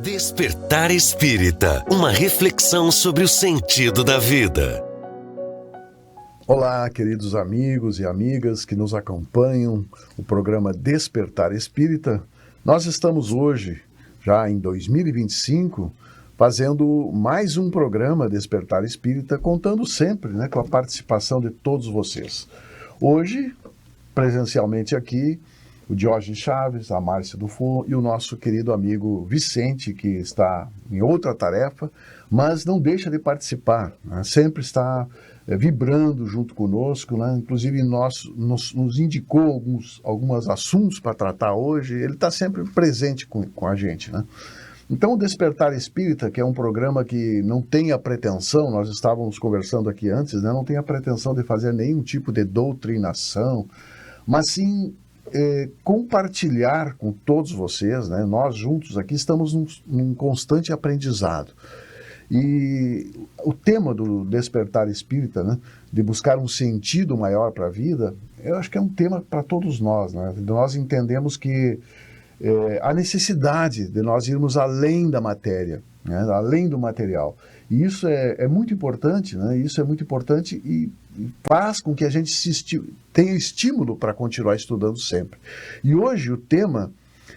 Despertar Espírita, uma reflexão sobre o sentido da vida. Olá, queridos amigos e amigas que nos acompanham o programa Despertar Espírita. Nós estamos hoje, já em 2025, fazendo mais um programa Despertar Espírita, contando sempre, com a participação de todos vocês. Hoje, presencialmente aqui, o Diógenes Chaves, a Márcia Dufo e o nosso querido amigo Vicente, que está em outra tarefa, mas não deixa de participar, sempre está vibrando junto conosco, inclusive nos indicou alguns assuntos para tratar hoje, ele está sempre presente com a gente. Então, o Despertar Espírita, que é um programa que não tem a pretensão, nós estávamos conversando aqui antes, não tem a pretensão de fazer nenhum tipo de doutrinação, mas sim compartilhar com todos vocês, nós juntos aqui estamos num constante aprendizado. E o tema do Despertar Espírita, de buscar um sentido maior para a vida, eu acho que é um tema para todos nós. Nós entendemos que a necessidade de nós irmos além da matéria, além do material. E isso é muito importante, Isso é muito importante e faz com que a gente tenha estímulo para continuar estudando sempre. E hoje o tema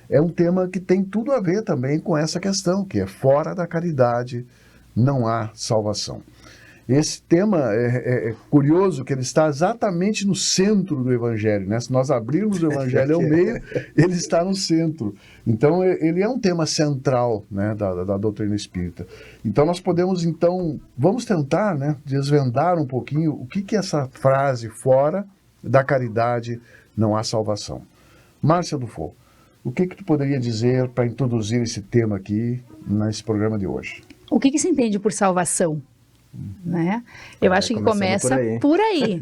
é um tema que tem tudo a ver também com essa questão, que é fora da caridade não há salvação. Esse tema é curioso que ele está exatamente no centro do Evangelho. Se nós abrirmos o Evangelho ao meio, ele está no centro. Então, ele é um tema central da doutrina espírita. Então, nós podemos, vamos tentar desvendar um pouquinho o que é essa frase, fora da caridade não há salvação. Márcia Dufo, o que tu poderia dizer para introduzir esse tema aqui nesse programa de hoje? O que se entende por salvação? Eu acho que começa por aí.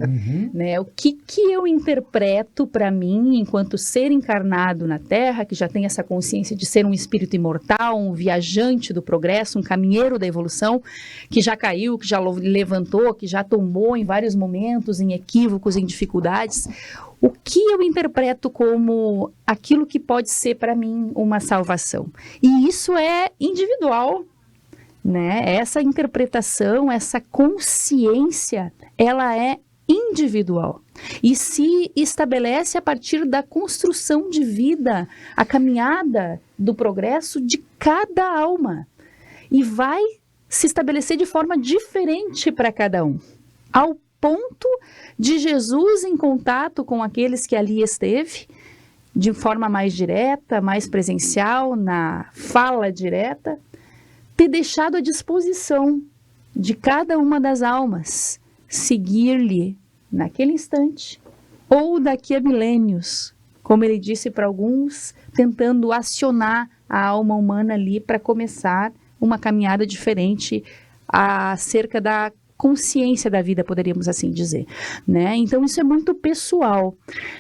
O que eu interpreto para mim enquanto ser encarnado na Terra, que já tem essa consciência de ser um espírito imortal, um viajante do progresso, um caminheiro da evolução, que já caiu, que já levantou, que já tombou em vários momentos, em equívocos, em dificuldades. O que eu interpreto como aquilo que pode ser para mim uma salvação? E isso é individual. Essa interpretação, essa consciência, ela é individual e se estabelece a partir da construção de vida, a caminhada do progresso de cada alma e vai se estabelecer de forma diferente para cada um, ao ponto de Jesus, em contato com aqueles que ali esteve, de forma mais direta, mais presencial, na fala direta, ter deixado à disposição de cada uma das almas seguir-lhe naquele instante ou daqui a milênios, como ele disse para alguns, tentando acionar a alma humana ali para começar uma caminhada diferente acerca da consciência da vida, poderíamos assim dizer, Então isso é muito pessoal.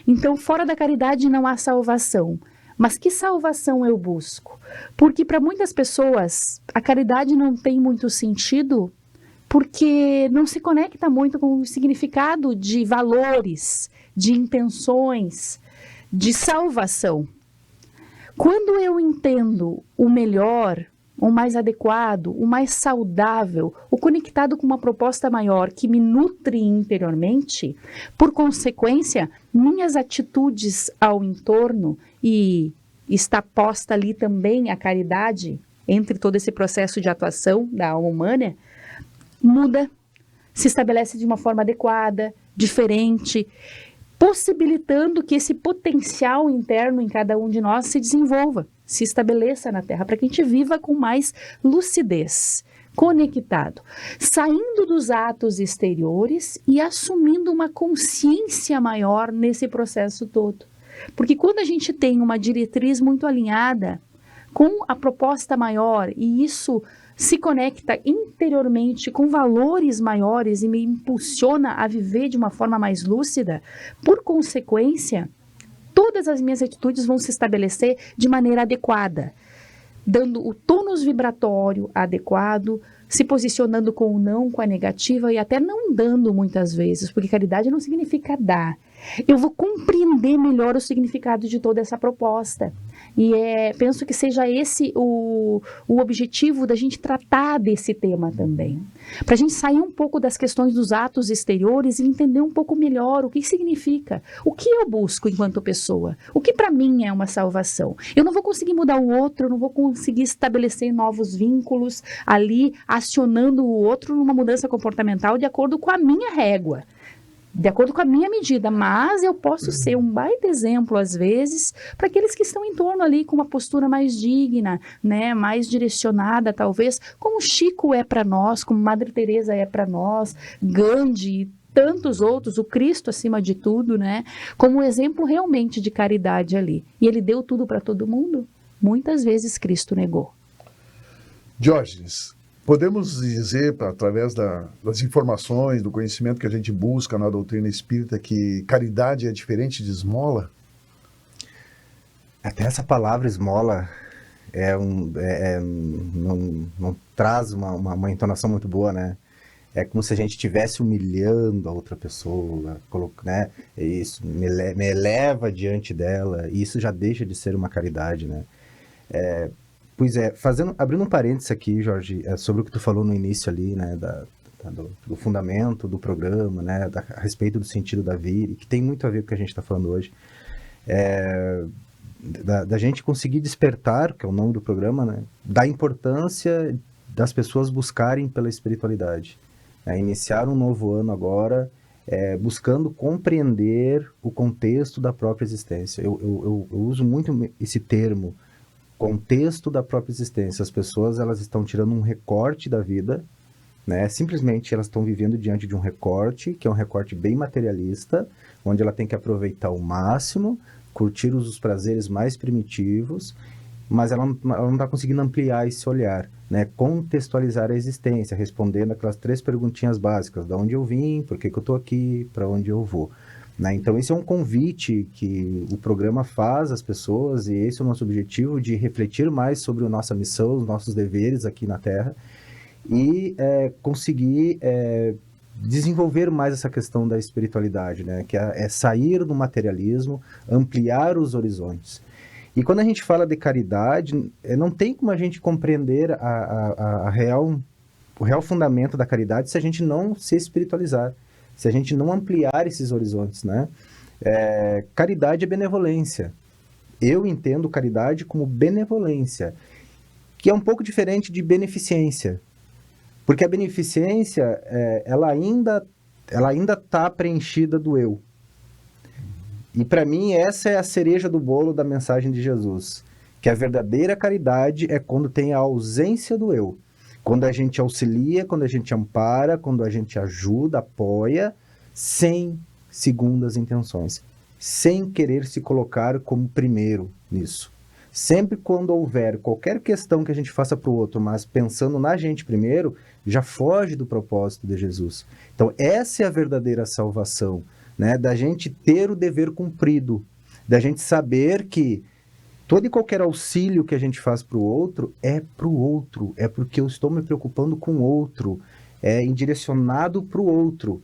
Então, fora da caridade não há salvação. Mas que salvação eu busco? Porque para muitas pessoas a caridade não tem muito sentido porque não se conecta muito com o significado de valores, de intenções, de salvação. Quando eu entendo o melhor, o mais adequado, o mais saudável, o conectado com uma proposta maior que me nutre interiormente, por consequência, minhas atitudes ao entorno, e está posta ali também a caridade entre todo esse processo de atuação da alma humana, muda, se estabelece de uma forma adequada, diferente, possibilitando que esse potencial interno em cada um de nós se desenvolva, se estabeleça na Terra, para que a gente viva com mais lucidez, conectado, saindo dos atos exteriores e assumindo uma consciência maior nesse processo todo. Porque quando a gente tem uma diretriz muito alinhada com a proposta maior e isso se conecta interiormente com valores maiores e me impulsiona a viver de uma forma mais lúcida, por consequência, todas as minhas atitudes vão se estabelecer de maneira adequada, dando o tônus vibratório adequado, se posicionando com o não, com a negativa e até não dando muitas vezes, porque caridade não significa dar. Eu vou compreender melhor o significado de toda essa proposta. E penso que seja esse o objetivo da gente tratar desse tema também. Para a gente sair um pouco das questões dos atos exteriores e entender um pouco melhor o que significa. O que eu busco enquanto pessoa? O que para mim é uma salvação? Eu não vou conseguir mudar o outro, eu não vou conseguir estabelecer novos vínculos ali, acionando o outro numa mudança comportamental de acordo com a minha régua. De acordo com a minha medida, mas eu posso ser um baita exemplo, às vezes, para aqueles que estão em torno ali com uma postura mais digna, né, mais direcionada, talvez, como Chico é para nós, como Madre Teresa é para nós, Gandhi e tantos outros, o Cristo acima de tudo, né, como um exemplo realmente de caridade ali. E ele deu tudo para todo mundo? Muitas vezes Cristo negou. Diógenes, podemos dizer, através das informações, do conhecimento que a gente busca na doutrina espírita, que caridade é diferente de esmola? Até essa palavra esmola não traz uma entonação muito boa, né? É como se a gente estivesse humilhando a outra pessoa, né? Isso me eleva diante dela, e isso já deixa de ser uma caridade, né? Pois é, abrindo um parênteses aqui, Jorge, sobre o que tu falou no início ali, né, do fundamento do programa, né, a respeito do sentido da vida, que tem muito a ver com o que a gente está falando hoje, da gente conseguir despertar, que é o nome do programa, né, da importância das pessoas buscarem pela espiritualidade, né, iniciar um novo ano agora, buscando compreender o contexto da própria existência. Eu uso muito esse termo, contexto da própria existência. As pessoas, elas estão tirando um recorte da vida, né? Simplesmente elas estão vivendo diante de um recorte, que é um recorte bem materialista, onde ela tem que aproveitar o máximo, curtir os prazeres mais primitivos, mas ela não está conseguindo ampliar esse olhar, né? Contextualizar a existência, respondendo aquelas 3 perguntinhas básicas: de onde eu vim, por que eu estou aqui, para onde eu vou. Né? Então, esse é um convite que o programa faz às pessoas, e esse é o nosso objetivo, de refletir mais sobre a nossa missão, os nossos deveres aqui na Terra, e conseguir desenvolver mais essa questão da espiritualidade, né? Que é sair do materialismo, ampliar os horizontes. E quando a gente fala de caridade, não tem como a gente compreender o real fundamento da caridade se a gente não se espiritualizar, se a gente não ampliar esses horizontes, né? Caridade é benevolência. Eu entendo caridade como benevolência, que é um pouco diferente de beneficência. Porque a beneficência, ela ainda está preenchida do eu. E para mim, essa é a cereja do bolo da mensagem de Jesus. Que a verdadeira caridade é quando tem a ausência do eu. Quando a gente auxilia, quando a gente ampara, quando a gente ajuda, apoia, sem segundas intenções, sem querer se colocar como primeiro nisso. Sempre quando houver qualquer questão que a gente faça para o outro, mas pensando na gente primeiro, já foge do propósito de Jesus. Então, essa é a verdadeira salvação, né? Da gente ter o dever cumprido, da gente saber que todo e qualquer auxílio que a gente faz para o outro, é porque eu estou me preocupando com o outro, é indirecionado para o outro.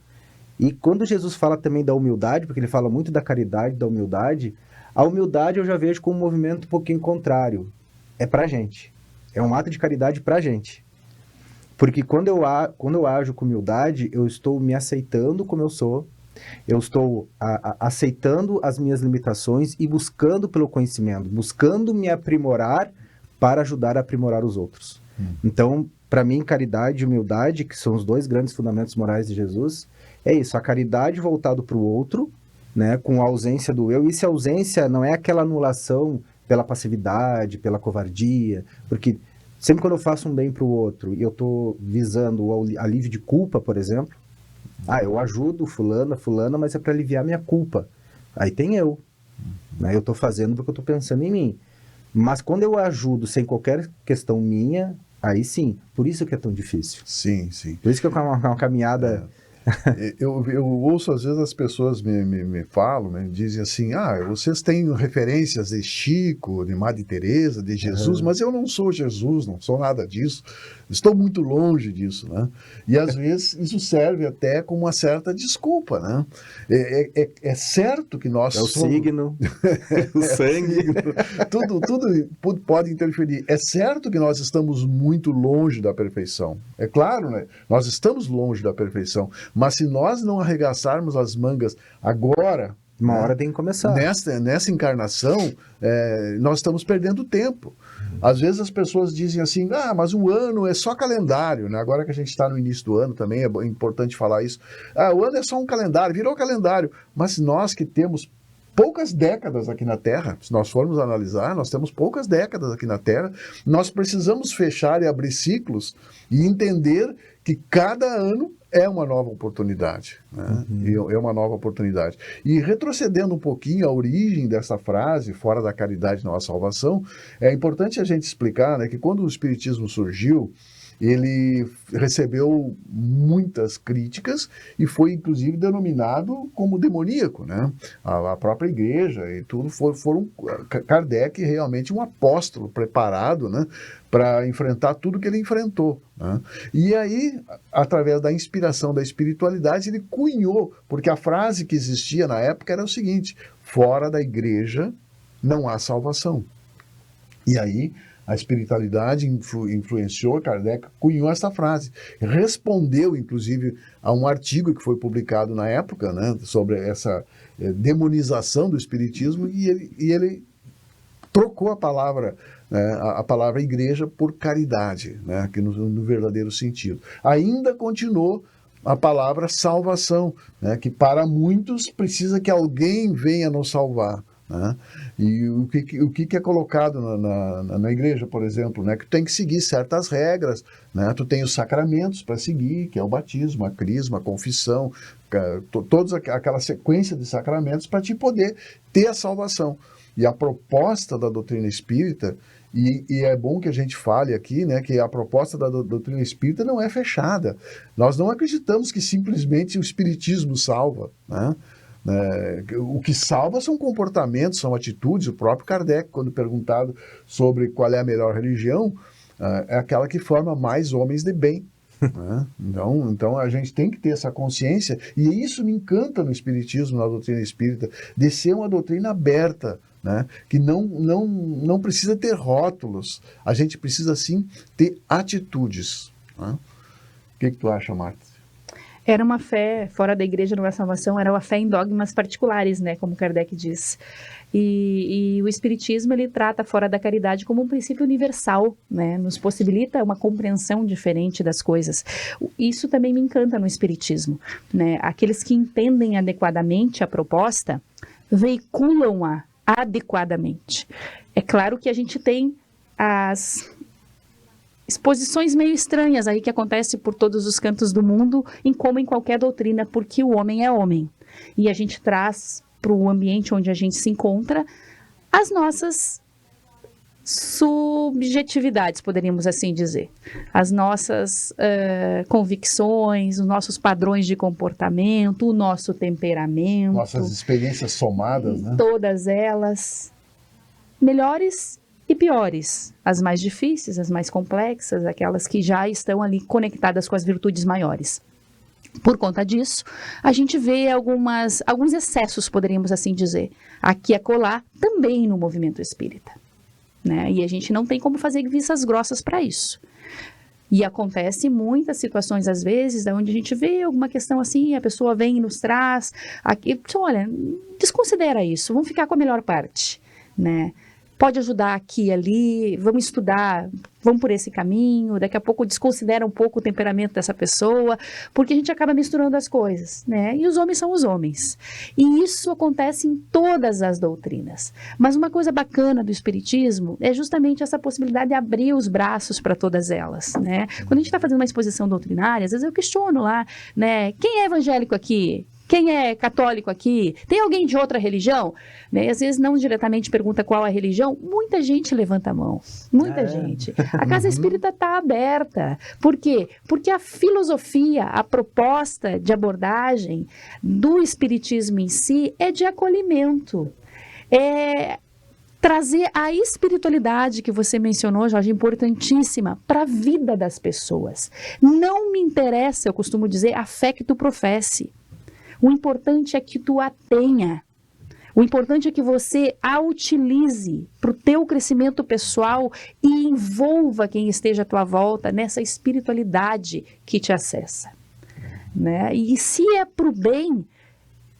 E quando Jesus fala também da humildade, porque ele fala muito da caridade, da humildade, a humildade eu já vejo como um movimento um pouquinho contrário. É para a gente. É um ato de caridade para a gente. Porque quando eu ajo com humildade, eu estou me aceitando como eu sou, eu estou aceitando as minhas limitações e buscando pelo conhecimento, buscando me aprimorar para ajudar a aprimorar os outros. Então, para mim, caridade e humildade, que são os 2 grandes fundamentos morais de Jesus, é isso, a caridade voltada para o outro, né, com a ausência do eu. E se a ausência não é aquela anulação pela passividade, pela covardia, porque sempre quando eu faço um bem para o outro e eu estou visando o alívio de culpa, por exemplo, eu ajudo fulana, mas é para aliviar minha culpa. Aí tem eu. Né? Eu estou fazendo porque eu estou pensando em mim. Mas quando eu ajudo sem qualquer questão minha, aí sim. Por isso que é tão difícil. Sim, sim. Por isso que é uma caminhada Eu ouço às vezes as pessoas me falam, me dizem assim, vocês têm referências de Chico, de Madre Teresa, de Jesus, mas eu não sou Jesus, não sou nada disso, estou muito longe disso, né? E às vezes isso serve até como uma certa desculpa, né? É certo que nós somos... signo, o sangue, tudo pode interferir. É certo que nós estamos muito longe da perfeição, é claro, né? Nós estamos longe da perfeição, mas se nós não arregaçarmos as mangas agora, uma hora tem que começar. Nessa encarnação, nós estamos perdendo tempo. Às vezes as pessoas dizem assim, mas um ano é só calendário, né? Agora que a gente está no início do ano também, é importante falar isso. O ano é só um calendário, virou calendário. Mas nós que temos poucas décadas aqui na Terra, se nós formos analisar, nós temos poucas décadas aqui na Terra, nós precisamos fechar e abrir ciclos e entender que cada ano é uma nova oportunidade, né? É uma nova oportunidade. E retrocedendo um pouquinho a origem dessa frase, fora da caridade não há salvação, é importante a gente explicar, né, que quando o Espiritismo surgiu, ele recebeu muitas críticas e foi, inclusive, denominado como demoníaco, né? A própria igreja e tudo foram Kardec realmente um apóstolo preparado, né, para enfrentar tudo que ele enfrentou, né? E aí, através da inspiração da espiritualidade, ele cunhou, porque a frase que existia na época era o seguinte: fora da igreja não há salvação. E aí a espiritualidade influenciou, Kardec cunhou essa frase. Respondeu, inclusive, a um artigo que foi publicado na época, né, sobre essa demonização do espiritismo, e ele trocou a palavra igreja por caridade, né, que no verdadeiro sentido. Ainda continuou a palavra salvação, né, que para muitos precisa que alguém venha nos salvar. Né? E o que é colocado na igreja, por exemplo, né? Que tu tem que seguir certas regras, né? Tu tem os sacramentos para seguir, que é o batismo, a crisma, a confissão, toda aquela sequência de sacramentos para te poder ter a salvação. E a proposta da doutrina espírita, e é bom que a gente fale aqui, né, que a proposta da doutrina espírita não é fechada. Nós não acreditamos que simplesmente o espiritismo salva, né? O que salva são comportamentos, são atitudes. O próprio Kardec, quando perguntado sobre qual é a melhor religião, é aquela que forma mais homens de bem. Né? Então a gente tem que ter essa consciência, e isso me encanta no espiritismo, na doutrina espírita, de ser uma doutrina aberta, né? Que não precisa ter rótulos, a gente precisa sim ter atitudes. Né? O que tu acha, Marta? Era uma fé fora da igreja, não é salvação, era uma fé em dogmas particulares, né, como Kardec diz. E o Espiritismo, ele trata fora da caridade como um princípio universal, né, nos possibilita uma compreensão diferente das coisas. Isso também me encanta no Espiritismo, né, aqueles que entendem adequadamente a proposta, veiculam-a adequadamente. É claro que a gente tem as exposições meio estranhas aí que acontecem por todos os cantos do mundo, como em qualquer doutrina, porque o homem é homem. E a gente traz para o ambiente onde a gente se encontra as nossas subjetividades, poderíamos assim dizer. As nossas convicções, os nossos padrões de comportamento, o nosso temperamento. Nossas experiências somadas, né? Todas elas, melhores e piores, as mais difíceis, as mais complexas, aquelas que já estão ali conectadas com as virtudes maiores. Por conta disso, a gente vê alguns excessos, poderíamos assim dizer, aqui e acolá, também no movimento espírita, né? E a gente não tem como fazer vistas grossas para isso. E acontece muitas situações, às vezes, onde a gente vê alguma questão assim, a pessoa vem e nos traz, aqui, olha, desconsidera isso, vamos ficar com a melhor parte, né? Pode ajudar aqui e ali, vamos estudar, vamos por esse caminho, daqui a pouco desconsidera um pouco o temperamento dessa pessoa, porque a gente acaba misturando as coisas, né? E os homens são os homens. E isso acontece em todas as doutrinas. Mas uma coisa bacana do Espiritismo é justamente essa possibilidade de abrir os braços para todas elas, né? Quando a gente está fazendo uma exposição doutrinária, às vezes eu questiono lá, né? Quem é evangélico aqui? Quem é católico aqui? Tem alguém de outra religião? Né? E às vezes não diretamente pergunta qual a religião, muita gente levanta a mão, muita gente. A Casa Espírita está aberta. Por quê? Porque a filosofia, a proposta de abordagem do espiritismo em si é de acolhimento. É trazer a espiritualidade que você mencionou, Jorge, importantíssima, para a vida das pessoas. Não me interessa, eu costumo dizer, a fé que tu professe. O importante é que tu a tenha. O importante é que você a utilize para o teu crescimento pessoal e envolva quem esteja à tua volta nessa espiritualidade que te acessa. Né? E se é para o bem,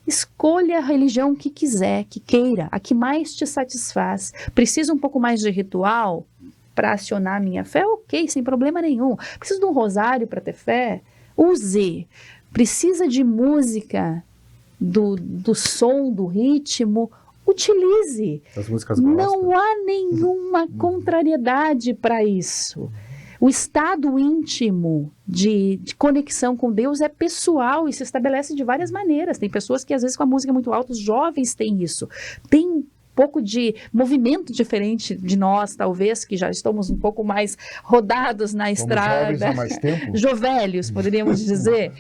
escolha a religião que quiser, que queira, a que mais te satisfaz. Precisa um pouco mais de ritual para acionar a minha fé? Ok, sem problema nenhum. Preciso de um rosário para ter fé? Use. Precisa de música, do som, do ritmo? Utilize. As músicas gospel. Não há nenhuma contrariedade para isso. O estado íntimo de conexão com Deus é pessoal e se estabelece de várias maneiras. Tem pessoas que, às vezes, com a música muito alta, os jovens têm isso. Tem um pouco de movimento diferente de nós, talvez, que já estamos um pouco mais rodados na estrada. Jovens há mais tempo. Jovelhos, poderíamos dizer.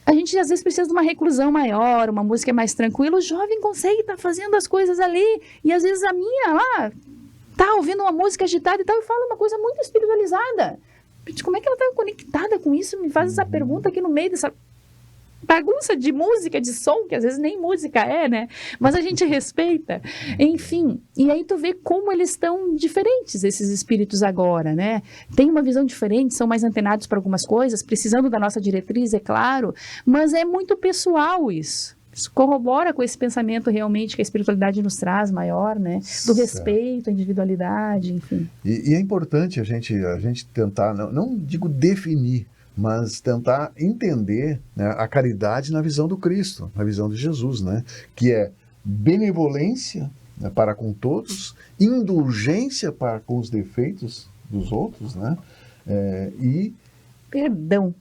A gente, às vezes, precisa de uma reclusão maior, uma música mais tranquila. O jovem consegue estar fazendo as coisas ali. E, às vezes, a minha lá tá ouvindo uma música agitada e tal, e fala uma coisa muito espiritualizada. Como é que ela tá conectada com isso? Me faz essa pergunta aqui no meio dessa bagunça de música, de som, que às vezes nem música é, né? Mas a gente respeita. Enfim, e aí tu vê como eles estão diferentes, esses espíritos agora, né? Tem uma visão diferente, são mais antenados para algumas coisas, precisando da nossa diretriz, é claro, mas é muito pessoal isso. Isso corrobora com esse pensamento realmente que a espiritualidade nos traz maior, né? Do respeito, a individualidade, enfim. E é importante a gente tentar, não digo definir, mas tentar entender, né, a caridade na visão do Cristo, na visão de Jesus, né? Que é benevolência, né, para com todos, indulgência para com os defeitos dos outros, né? E Perdão.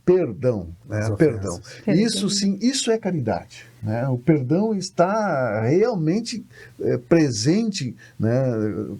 Né? Perdão. Isso sim, isso é caridade. Né? O perdão está realmente presente. Né?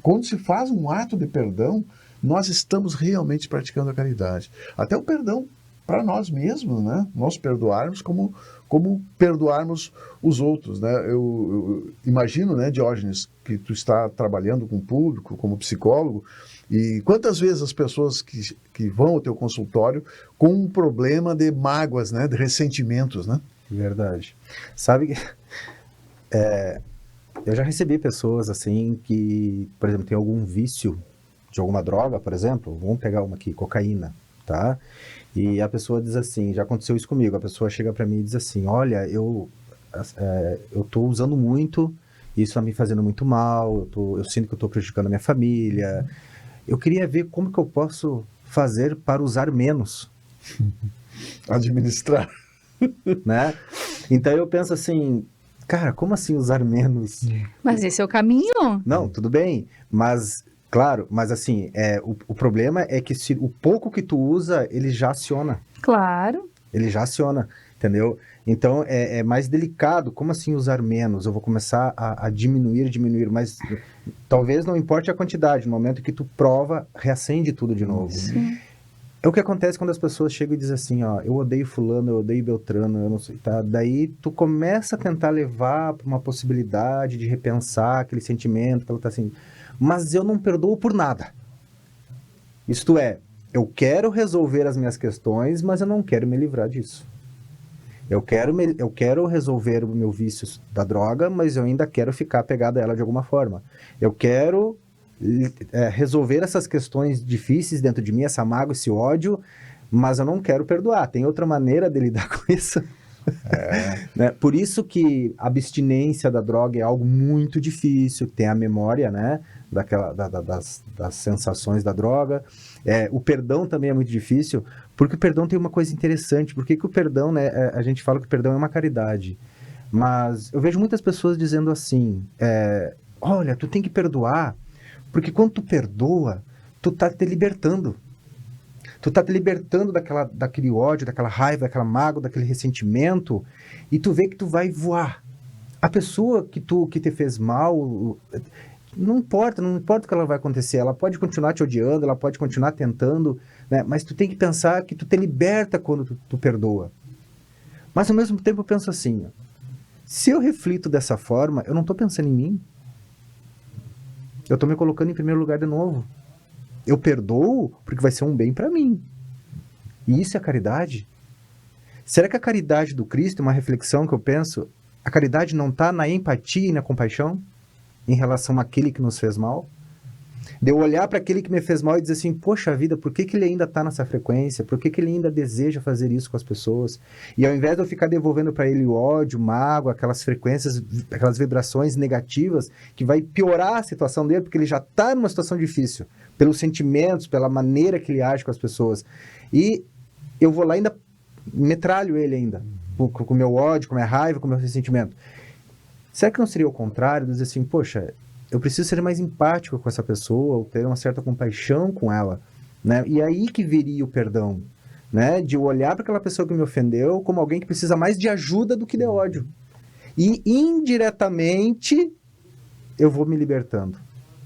Quando se faz um ato de perdão, nós estamos realmente praticando a caridade. Até o perdão para nós mesmos, né? Nós perdoarmos como perdoarmos os outros. Né? Eu imagino, né, Diógenes, que tu está trabalhando com o público, como psicólogo, e quantas vezes as pessoas que vão ao teu consultório com um problema de mágoas, né, de ressentimentos, né? Verdade. Sabe que eu já recebi pessoas assim que, por exemplo, tem algum vício de alguma droga, por exemplo, vamos pegar uma aqui, cocaína, tá? E a pessoa diz assim, já aconteceu isso comigo, a pessoa chega para mim e diz assim, olha, eu tô usando muito, isso tá me fazendo muito mal, eu sinto que eu tô prejudicando a minha família, eu queria ver como que eu posso fazer para usar menos. Administrar. Né? Então eu penso assim, cara, como assim usar menos? Mas esse é o caminho? Não, tudo bem, mas, claro, mas assim, o problema é que se o pouco que tu usa, ele já aciona. Claro. Ele já aciona, entendeu? Então é mais delicado, como assim usar menos? Eu vou começar a diminuir, mas talvez não importe a quantidade, no momento que tu prova, reacende tudo de novo. Sim. É o que acontece quando as pessoas chegam e dizem assim, ó, eu odeio fulano, eu odeio Beltrano, eu não sei, tá? Daí tu começa a tentar levar para uma possibilidade de repensar aquele sentimento que ela tá assim, mas eu não perdoo por nada. Isto é, eu quero resolver as minhas questões, mas eu não quero me livrar disso. Eu quero resolver o meu vício da droga, mas eu ainda quero ficar apegado a ela de alguma forma. Eu quero resolver essas questões difíceis dentro de mim, essa mágoa, esse ódio, mas eu não quero perdoar. Tem outra maneira de lidar com isso? Né? Por isso que a abstinência da droga é algo muito difícil, tem a memória, né, das sensações da droga. O perdão também é muito difícil, porque o perdão tem uma coisa interessante. Por que o perdão, né, a gente fala que o perdão é uma caridade, mas eu vejo muitas pessoas dizendo assim, olha, tu tem que perdoar, porque quando tu perdoa, tu tá te libertando. Tu tá te libertando daquele ódio, daquela raiva, daquela mágoa, daquele ressentimento, e tu vê que tu vai voar. A pessoa que te fez mal, não importa o que ela vai acontecer, ela pode continuar te odiando, ela pode continuar tentando, né? Mas tu tem que pensar que tu te liberta quando tu perdoa. Mas ao mesmo tempo eu penso assim, se eu reflito dessa forma, eu não estou pensando em mim. Eu estou me colocando em primeiro lugar de novo. Eu perdoo porque vai ser um bem para mim. E isso é caridade? Será que a caridade do Cristo, uma reflexão que eu penso, a caridade não está na empatia e na compaixão em relação àquele que nos fez mal? De eu olhar para aquele que me fez mal e dizer assim, poxa vida, por que ele ainda está nessa frequência? Por que ele ainda deseja fazer isso com as pessoas? E ao invés de eu ficar devolvendo para ele o ódio, mágoa, aquelas frequências, aquelas vibrações negativas, que vai piorar a situação dele, porque ele já está numa situação difícil, pelos sentimentos, pela maneira que ele age com as pessoas. E eu vou lá e ainda metralho ele ainda, com o meu ódio, com a minha raiva, com o meu ressentimento. Será que não seria o contrário? Dizer assim, poxa, eu preciso ser mais empático com essa pessoa, ou ter uma certa compaixão com ela, né? E aí que viria o perdão, né? De olhar para aquela pessoa que me ofendeu como alguém que precisa mais de ajuda do que de ódio. E indiretamente eu vou me libertando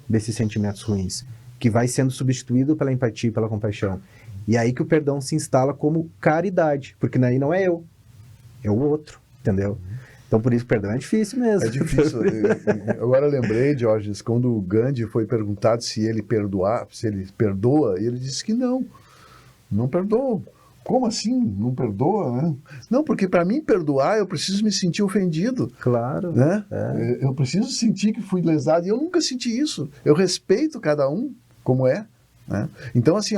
desses sentimentos ruins, que vai sendo substituído pela empatia e pela compaixão. E aí que o perdão se instala como caridade, porque daí não é eu, é o outro, entendeu? Então, por isso, perdão é difícil mesmo. É difícil. Agora lembrei, Diógenes, quando o Gandhi foi perguntado se ele perdoa, e ele disse que não perdoa. Como assim? Não perdoa, né? Não, porque para mim perdoar, eu preciso me sentir ofendido. Claro. Né? É. Eu preciso sentir que fui lesado, e eu nunca senti isso. Eu respeito cada um como é. Né? Então, assim,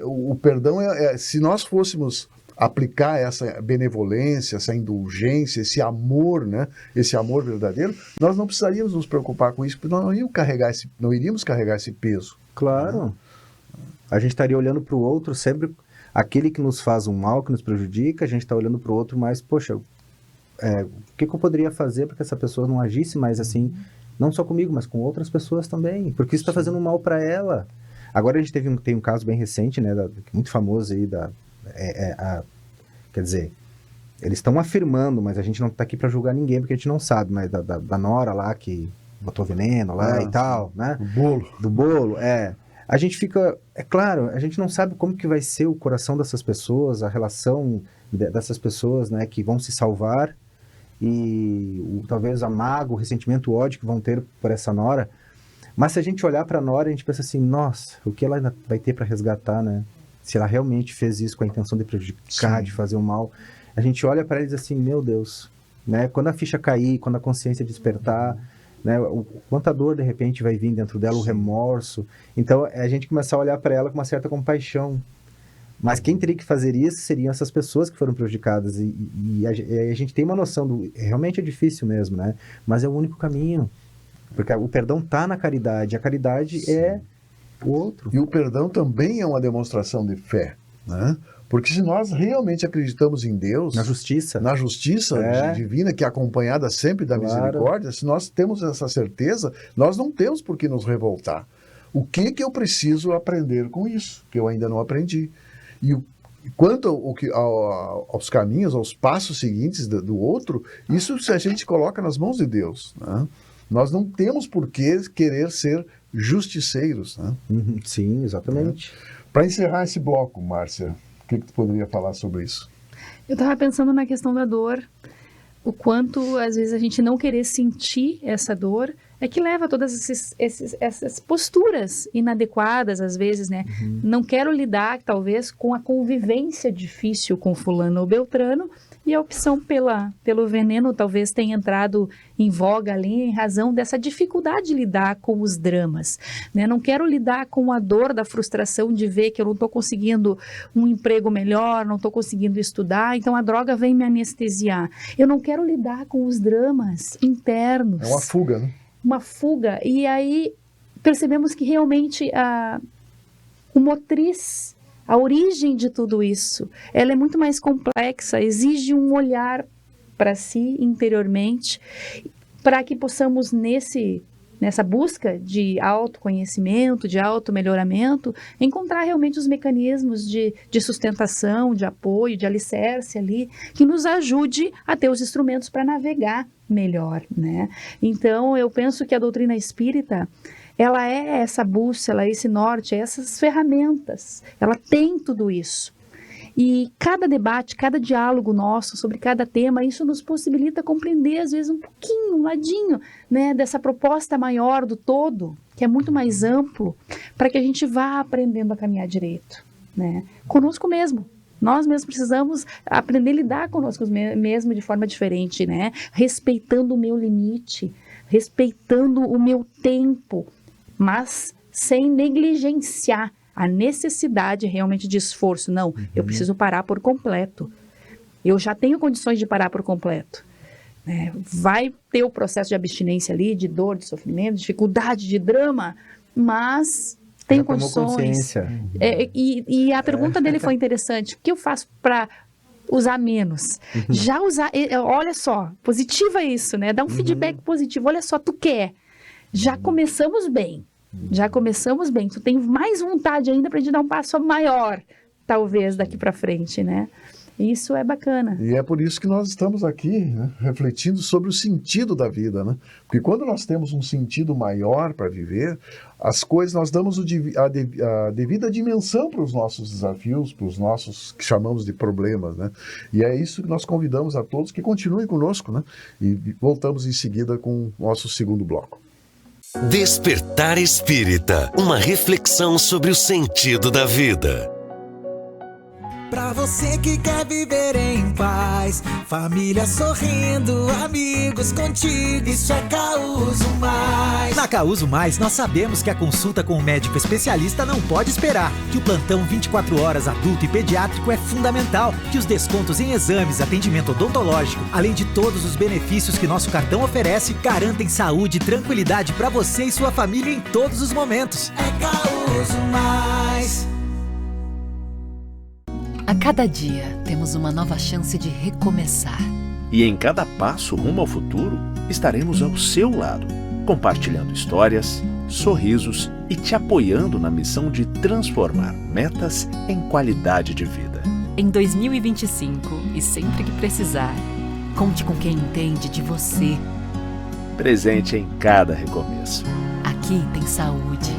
o perdão, se nós fôssemos aplicar essa benevolência, essa indulgência, esse amor, né? Esse amor verdadeiro, nós não precisaríamos nos preocupar com isso, porque nós não iríamos carregar esse peso. Claro. A gente estaria olhando para o outro sempre, aquele que nos faz um mal, que nos prejudica, a gente está olhando para o outro, mas, poxa, o que eu poderia fazer para que essa pessoa não agisse mais assim, não só comigo, mas com outras pessoas também, porque isso está fazendo mal para ela. Agora a gente tem um caso bem recente, né, muito famoso aí, quer dizer, eles estão afirmando, mas a gente não está aqui para julgar ninguém, porque a gente não sabe, mas da Nora lá, que botou veneno lá e tal, né? Do bolo, A gente fica, claro, a gente não sabe como que vai ser o coração dessas pessoas, a relação dessas pessoas, né, que vão se salvar, e talvez a mágoa, o ressentimento, o ódio que vão ter por essa Nora. Mas se a gente olhar para a Nora, a gente pensa assim, nossa, o que ela ainda vai ter para resgatar, né? Se ela realmente fez isso com a intenção de prejudicar, de fazer o mal, a gente olha para ela e diz assim, meu Deus, né? Quando a ficha cair, quando a consciência despertar, né? Quanta dor de repente vai vir dentro dela, o remorso. Então a gente começa a olhar para ela com uma certa compaixão. Mas quem teria que fazer isso seriam essas pessoas que foram prejudicadas. E a gente tem uma noção realmente é difícil mesmo, né? Mas é o único caminho. Porque o perdão está na caridade. A caridade é o outro. E o perdão também é uma demonstração de fé, né? Porque se nós realmente acreditamos em Deus... Na justiça divina, que é acompanhada sempre da misericórdia, se nós temos essa certeza, nós não temos por que nos revoltar. O que eu preciso aprender com isso, que eu ainda não aprendi? E quanto aos caminhos, aos passos seguintes do outro, isso a gente coloca nas mãos de Deus, né? Nós não temos por que querer ser justiceiros, né? Sim, exatamente. Para encerrar esse bloco, Márcia, o que tu poderia falar sobre isso? Eu estava pensando na questão da dor, o quanto às vezes a gente não querer sentir essa dor é que leva a todas essas posturas inadequadas às vezes, né? Não quero lidar talvez com a convivência difícil com fulano ou beltrano, e a opção pelo veneno talvez tenha entrado em voga ali em razão dessa dificuldade de lidar com os dramas, né? Não quero lidar com a dor da frustração de ver que eu não estou conseguindo um emprego melhor, não estou conseguindo estudar, então a droga vem me anestesiar. Eu não quero lidar com os dramas internos. É uma fuga, né? Uma fuga. E aí percebemos que realmente o motriz, a origem de tudo isso, ela é muito mais complexa, exige um olhar para si interiormente, para que possamos nesse nessa busca de autoconhecimento, de automelhoramento, encontrar realmente os mecanismos de sustentação, de apoio, de alicerce ali, que nos ajude a ter os instrumentos para navegar melhor, né? Então, eu penso que a doutrina espírita, ela é essa bússola, esse norte, essas ferramentas, ela tem tudo isso. E cada debate, cada diálogo nosso sobre cada tema, isso nos possibilita compreender, às vezes, um pouquinho, um ladinho, né, dessa proposta maior do todo, que é muito mais amplo, para que a gente vá aprendendo a caminhar direito, né, conosco mesmo. Nós mesmos precisamos aprender a lidar conosco mesmo de forma diferente, né, respeitando o meu limite, respeitando o meu tempo, mas sem negligenciar a necessidade realmente de esforço. Não, eu preciso parar por completo. Eu já tenho condições de parar por completo. Vai ter o processo de abstinência ali, de dor, de sofrimento, de dificuldade, de drama, mas tenho condições. E a pergunta dele foi interessante. O que eu faço para usar menos? Já usar, olha só, positiva isso, né? Dá um feedback positivo. Olha só, tu quer. Já começamos bem. Tu tem mais vontade ainda para a gente dar um passo maior, talvez, daqui para frente, né? Isso é bacana. E é por isso que nós estamos aqui, né, refletindo sobre o sentido da vida, né? Porque quando nós temos um sentido maior para viver, as coisas, nós damos a devida dimensão para os nossos desafios, para os nossos, que chamamos de problemas, né? E é isso que nós convidamos a todos que continuem conosco, né? E voltamos em seguida com o nosso segundo bloco. Despertar Espírita, uma reflexão sobre o sentido da vida. Pra você que quer viver em paz, família sorrindo, amigos contigo, isso é Causo Mais. Na Causo Mais, nós sabemos que a consulta com o médico especialista não pode esperar, que o plantão 24 horas adulto e pediátrico é fundamental, que os descontos em exames, atendimento odontológico, além de todos os benefícios que nosso cartão oferece, garantem saúde e tranquilidade pra você e sua família em todos os momentos. É Causo Mais. A cada dia, temos uma nova chance de recomeçar. E em cada passo rumo ao futuro, estaremos ao seu lado, compartilhando histórias, sorrisos e te apoiando na missão de transformar metas em qualidade de vida. Em 2025, e sempre que precisar, conte com quem entende de você. Presente em cada recomeço. Aqui tem saúde.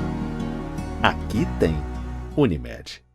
Aqui tem Unimed.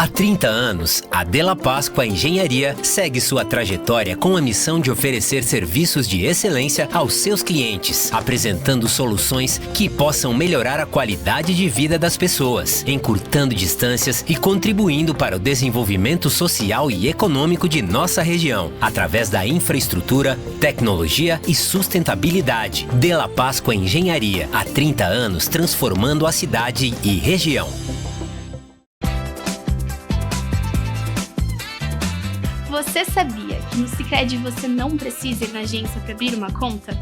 Há 30 anos, a Della Páscoa Engenharia segue sua trajetória com a missão de oferecer serviços de excelência aos seus clientes, apresentando soluções que possam melhorar a qualidade de vida das pessoas, encurtando distâncias e contribuindo para o desenvolvimento social e econômico de nossa região, através da infraestrutura, tecnologia e sustentabilidade. Della Páscoa Engenharia, há 30 anos transformando a cidade e região. Você sabia que no Sicredi você não precisa ir na agência para abrir uma conta?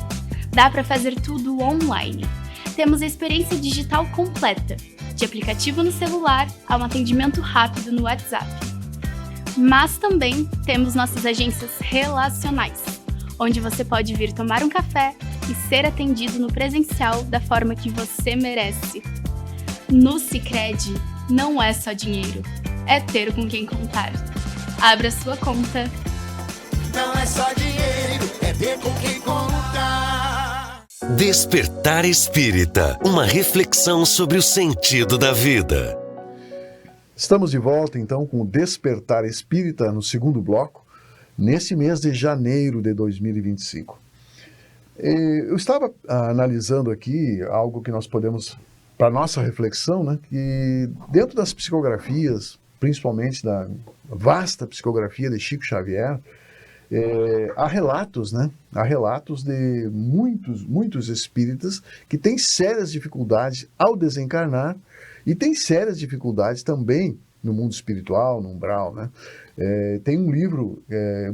Dá para fazer tudo online. Temos a experiência digital completa, de aplicativo no celular a um atendimento rápido no WhatsApp. Mas também temos nossas agências relacionais, onde você pode vir tomar um café e ser atendido no presencial da forma que você merece. No Sicredi, não é só dinheiro, é ter com quem contar. Abra sua conta. Não é só dinheiro, é ter com quem contar. Despertar Espírita, uma reflexão sobre o sentido da vida. Estamos de volta, então, com o Despertar Espírita no segundo bloco, nesse mês de janeiro de 2025. Eu estava analisando aqui algo que nós podemos, para nossa reflexão, né, que dentro das psicografias, principalmente da vasta psicografia de Chico Xavier, há relatos, né? Há relatos de muitos espíritas que têm sérias dificuldades ao desencarnar e têm sérias dificuldades também no mundo espiritual, no umbral, né? Tem um livro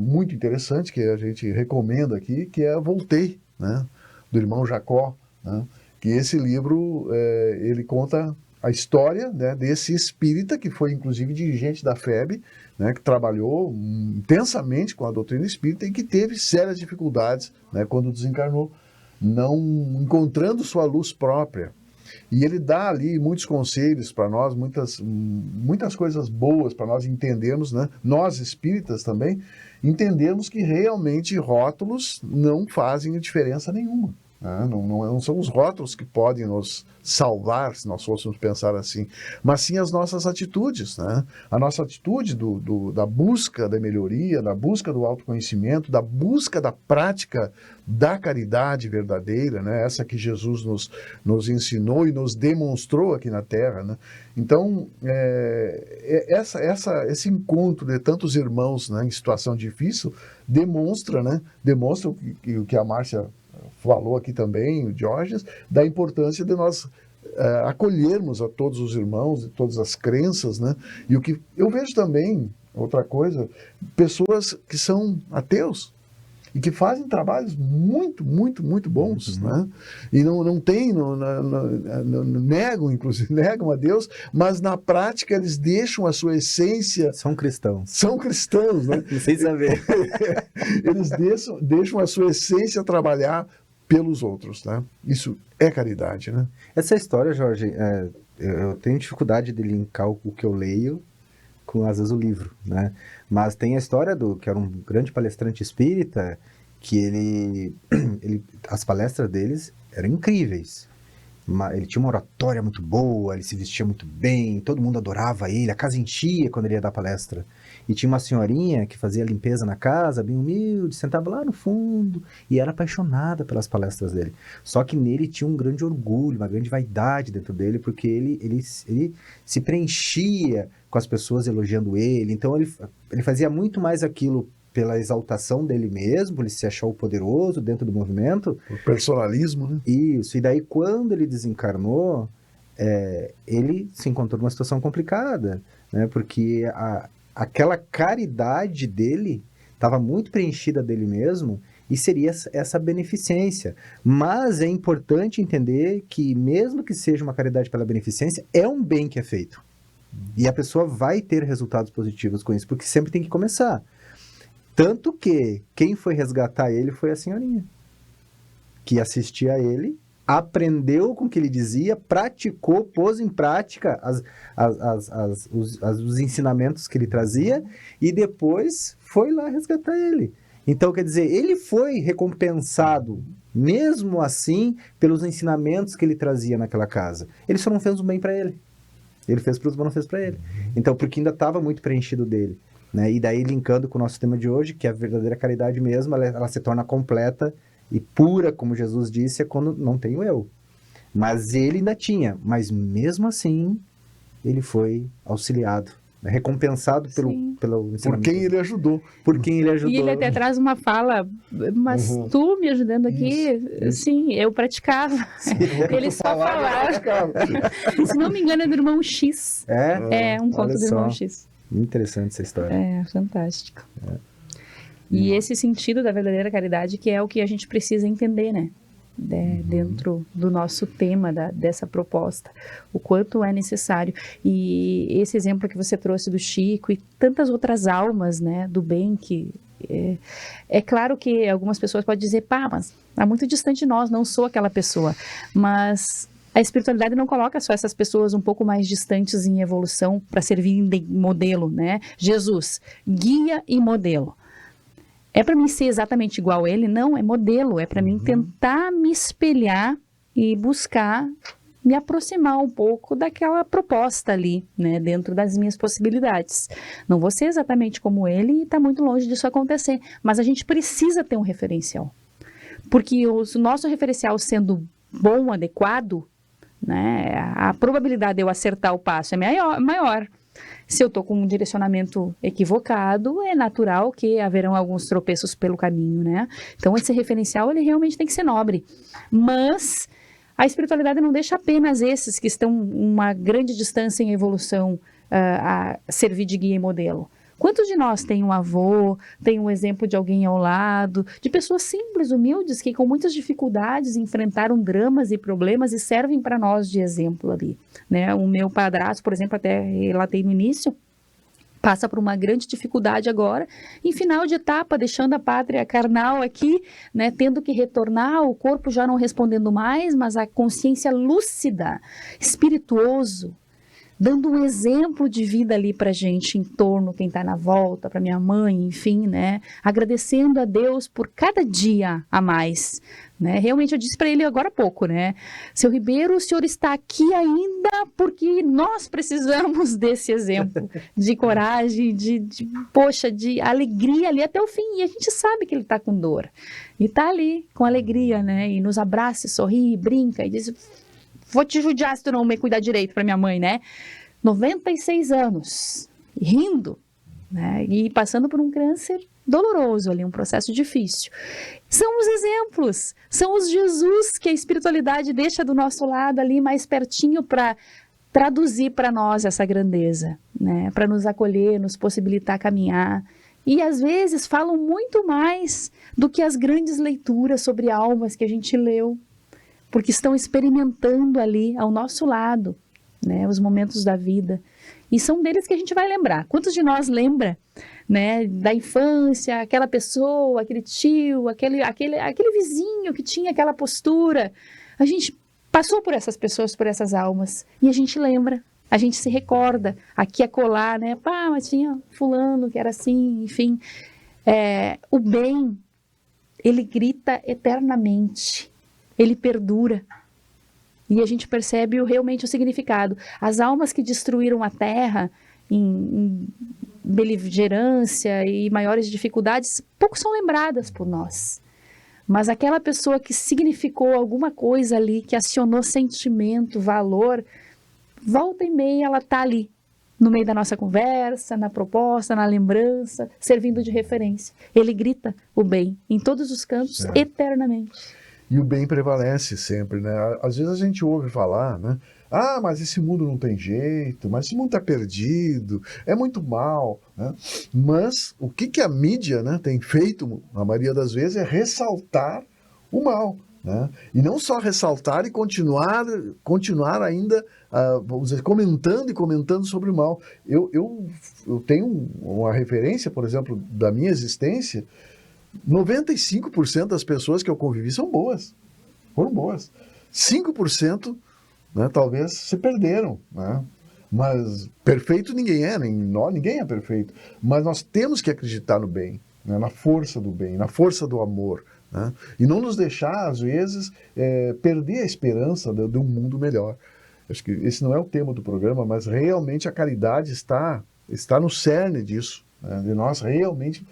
muito interessante que a gente recomenda aqui, que é Voltei, né? Do irmão Jacó, né? Que esse livro, ele conta a história, né, desse espírita que foi inclusive dirigente da FEB, né, que trabalhou intensamente com a doutrina espírita e que teve sérias dificuldades, né, quando desencarnou, não encontrando sua luz própria. E ele dá ali muitos conselhos para nós, muitas coisas boas para nós entendermos, né, nós espíritas também, entendemos que realmente rótulos não fazem diferença nenhuma. Não são os rótulos que podem nos salvar, se nós fôssemos pensar assim, mas sim as nossas atitudes, né? A nossa atitude da busca da melhoria, da busca do autoconhecimento, da busca da prática da caridade verdadeira, né? Essa que Jesus nos ensinou e nos demonstrou aqui na Terra, né? Então, esse encontro de tantos irmãos, né, em situação difícil demonstra, né? Demonstra o que a Márcia falou aqui também, o Diógenes, da importância de nós acolhermos a todos os irmãos, de todas as crenças, né? E o que eu vejo também, outra coisa, pessoas que são ateus e que fazem trabalhos muito bons, né? E não tem, negam, inclusive, negam a Deus, mas na prática eles deixam a sua essência... São cristãos. São cristãos, né? Não sei saber. Eles deixam a sua essência trabalhar pelos outros, né? Isso é caridade, né? Essa história, Jorge, eu tenho dificuldade de linkar o que eu leio com, às vezes, o livro, né? Mas tem a história que era um grande palestrante espírita, que as palestras deles eram incríveis. Ele tinha uma oratória muito boa, ele se vestia muito bem, todo mundo adorava ele, a casa enchia quando ele ia dar palestra. E tinha uma senhorinha que fazia limpeza na casa, bem humilde, sentava lá no fundo e era apaixonada pelas palestras dele. Só que nele tinha um grande orgulho, uma grande vaidade dentro dele, porque ele se preenchia com as pessoas elogiando ele. Então ele fazia muito mais aquilo pela exaltação dele mesmo, ele se achou poderoso dentro do movimento. O personalismo, né? Isso, e daí quando ele desencarnou, ele se encontrou numa situação complicada, né? Porque aquela caridade dele estava muito preenchida dele mesmo e seria essa beneficência. Mas é importante entender que mesmo que seja uma caridade pela beneficência, é um bem que é feito. E a pessoa vai ter resultados positivos com isso, porque sempre tem que começar. Tanto que quem foi resgatar ele foi a senhorinha, que assistia a ele, aprendeu com o que ele dizia, praticou, pôs em prática os ensinamentos que ele trazia e depois foi lá resgatar ele. Então, quer dizer, ele foi recompensado, mesmo assim, pelos ensinamentos que ele trazia naquela casa. Ele só não fez o bem para ele. Ele fez para os mas não fez para ele. Então, porque ainda estava muito preenchido dele. Né? E daí, linkando com o nosso tema de hoje, que é a verdadeira caridade mesmo, ela se torna completa e pura, como Jesus disse, é quando não tem o eu. Mas ele ainda tinha. Mas mesmo assim, ele foi auxiliado, né? Recompensado pelo ensinamento. Por quem ele ajudou. Por quem ele ajudou. E ele até traz uma fala, mas tu me ajudando aqui, isso. Sim, eu praticava. Ele só falava. Se não me engano, é do irmão X. Um conto do irmão X. Muito interessante essa história. É, fantástico. E esse sentido da verdadeira caridade que é o que a gente precisa entender, né? Dentro do nosso tema, dessa proposta. O quanto é necessário. E esse exemplo que você trouxe do Chico e tantas outras almas, né, do bem que... É claro que algumas pessoas podem dizer, mas é muito distante de nós, não sou aquela pessoa. Mas A espiritualidade não coloca só essas pessoas um pouco mais distantes em evolução para servir de modelo, né? Jesus, guia e modelo. É para mim ser exatamente igual a ele? Não, é modelo. É para mim tentar me espelhar e buscar me aproximar um pouco daquela proposta ali, né? Dentro das minhas possibilidades. Não vou ser exatamente como ele e está muito longe disso acontecer. Mas a gente precisa ter um referencial. Porque o nosso referencial sendo bom, adequado, né, a probabilidade de eu acertar o passo é maior. Se eu estou com um direcionamento equivocado, é natural que haverão alguns tropeços pelo caminho, né? Então, esse referencial, ele realmente tem que ser nobre. Mas a espiritualidade não deixa apenas esses que estão uma grande distância em evolução a servir de guia e modelo. Quantos de nós tem um avô, tem um exemplo de alguém ao lado, de pessoas simples, humildes, que com muitas dificuldades enfrentaram dramas e problemas e servem para nós de exemplo ali, né? O meu padrasto, por exemplo, até relatei no início, passa por uma grande dificuldade agora, em final de etapa, deixando a pátria carnal aqui, né, tendo que retornar, o corpo já não respondendo mais, mas a consciência lúcida, espirituoso, dando um exemplo de vida ali pra gente em torno, quem tá na volta, pra minha mãe, enfim, né, agradecendo a Deus por cada dia a mais, né, realmente eu disse para ele agora há pouco, né, seu Ribeiro, o senhor está aqui ainda porque nós precisamos desse exemplo de coragem, de alegria ali até o fim, e a gente sabe que ele tá com dor, e tá ali com alegria, né, e nos abraça, sorri, brinca, e diz, vou te judiar se tu não me cuidar direito para minha mãe, né? 96 anos, rindo, né? E passando por um câncer doloroso ali, um processo difícil. São os exemplos, são os Jesus que a espiritualidade deixa do nosso lado ali mais pertinho para traduzir para nós essa grandeza, né? Para nos acolher, nos possibilitar caminhar. E às vezes falam muito mais do que as grandes leituras sobre almas que a gente leu, porque estão experimentando ali ao nosso lado, né, os momentos da vida, e são deles que a gente vai lembrar. Quantos de nós lembra, né, da infância, aquela pessoa, aquele tio, aquele vizinho que tinha aquela postura? A gente passou por essas pessoas, por essas almas, e a gente lembra, a gente se recorda, aqui acolá, né, pá, mas tinha fulano que era assim, enfim. O bem, ele grita eternamente, ele perdura. E a gente percebe realmente o significado. As almas que destruíram a terra em beligerância e maiores dificuldades, pouco são lembradas por nós. Mas aquela pessoa que significou alguma coisa ali, que acionou sentimento, valor, volta e meia ela está ali, no meio da nossa conversa, na proposta, na lembrança, servindo de referência. Ele grita o bem em todos os cantos, eternamente. E o bem prevalece sempre, né? Às vezes a gente ouve falar, né? Ah, mas esse mundo não tem jeito, mas esse mundo está perdido, é muito mal, né? Mas o que a mídia, né, tem feito, na maioria das vezes, é ressaltar o mal, né? E não só ressaltar e continuar ainda, vamos dizer, comentando sobre o mal. Eu tenho uma referência, por exemplo, da minha existência. 95% das pessoas que eu convivi são boas, foram boas. 5%, né, talvez se perderam, né? Mas perfeito ninguém é, ninguém é perfeito. Mas nós temos que acreditar no bem, né, na força do bem, na força do amor, né? E não nos deixar, às vezes, perder a esperança de um mundo melhor. Acho que esse não é o tema do programa, mas realmente a caridade está no cerne disso, né, de nós realmente